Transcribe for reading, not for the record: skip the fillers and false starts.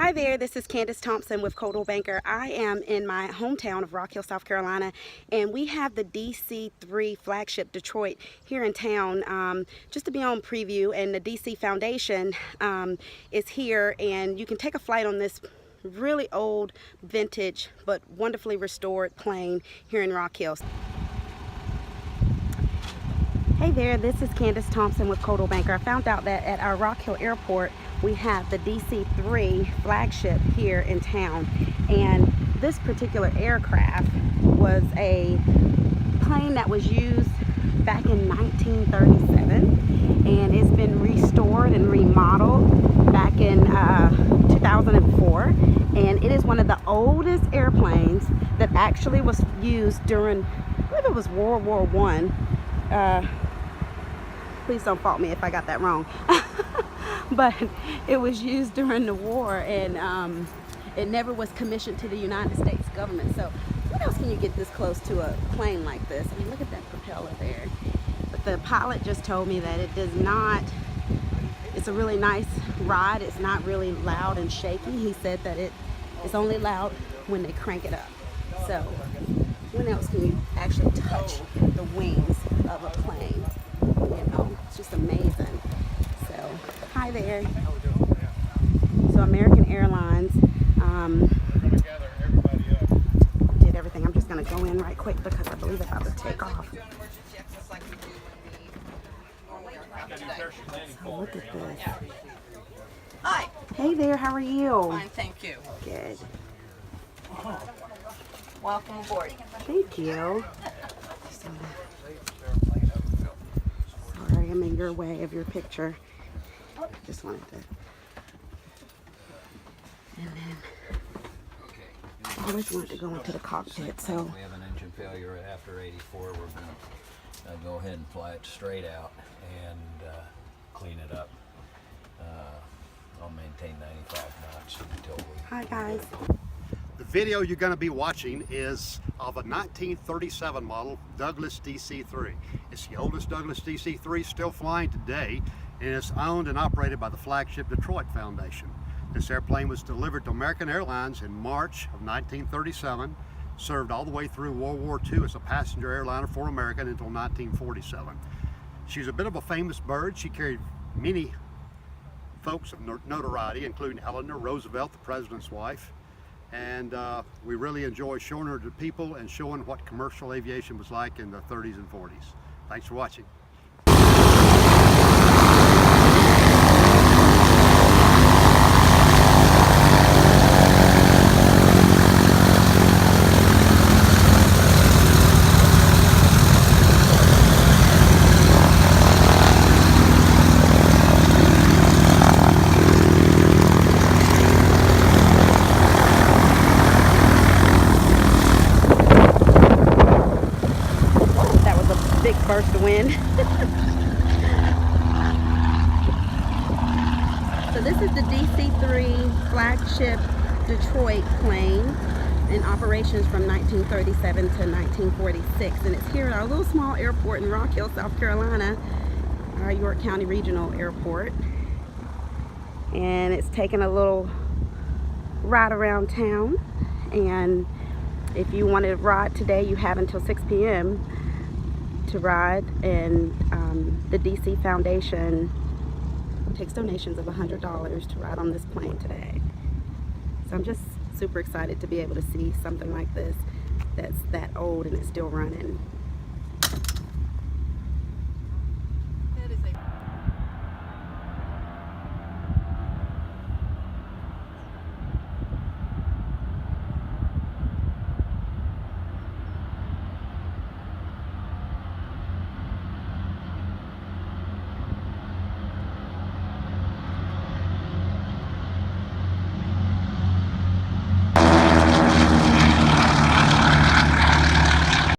Hi there, this is Candace Thompson with Coldwell Banker. I am in my hometown of Rock Hill, South Carolina, and we have the DC-3 Flagship Detroit here in town just to be on preview, and the DC Foundation is here, and you can take a flight on this really old, vintage, but wonderfully restored plane here in Rock Hill. Hey there, this is Candace Thompson with Coldwell Banker. I found out that at our Rock Hill Airport we have the DC-3 Flagship here in town, and this particular aircraft was a plane that was used back in 1937, and it's been restored and remodeled back in 2004, and it is one of the oldest airplanes that actually was used during, I believe it was World War I. Please don't fault me if I got that wrong. But it was used during the war, and it never was commissioned to the United States government. So what else can you get this close to a plane like this? I mean, look at that propeller there. But the pilot just told me that it does not, it's a really nice ride. It's not really loud and shaky. He said that it is only loud when they crank it up. So when else can you actually touch the wings of a plane? You know, it's just amazing. So, hi there. So American Airlines did everything. I'm just going to go in right quick because I believe it's about to take off. So look at this. Hi. Hey there, how are you? Fine, thank you. Good. Welcome aboard. Thank you. Sorry, I'm in your way of your picture. Just wanted to. And then I always wanted to go into the cockpit, so. We have an engine failure after 84. We're going to go ahead and fly it straight out and clean it up. I'll maintain 95 knots until we. Hi guys. The video you're going to be watching is of a 1937 model Douglas DC-3. It's the oldest Douglas DC-3 still flying today, and it's owned and operated by the Flagship Detroit Foundation. This airplane was delivered to American Airlines in March of 1937, served all the way through World War II as a passenger airliner for American until 1947. She's a bit of a famous bird. She carried many folks of notoriety, including Eleanor Roosevelt, the president's wife. And we really enjoy showing her to people and showing what commercial aviation was like in the 30s and 40s. Thanks for watching. Big burst of wind. So this is the DC-3 Flagship Detroit plane in operations from 1937 to 1946, and it's here at our little small airport in Rock Hill, South Carolina, our York County Regional Airport. And it's taking a little ride around town, and if you want to ride today, you have until 6 p.m. to ride, and the DC Foundation takes donations of $100 to ride on this plane today. So I'm just super excited to be able to see something like this that's that old and it's still running.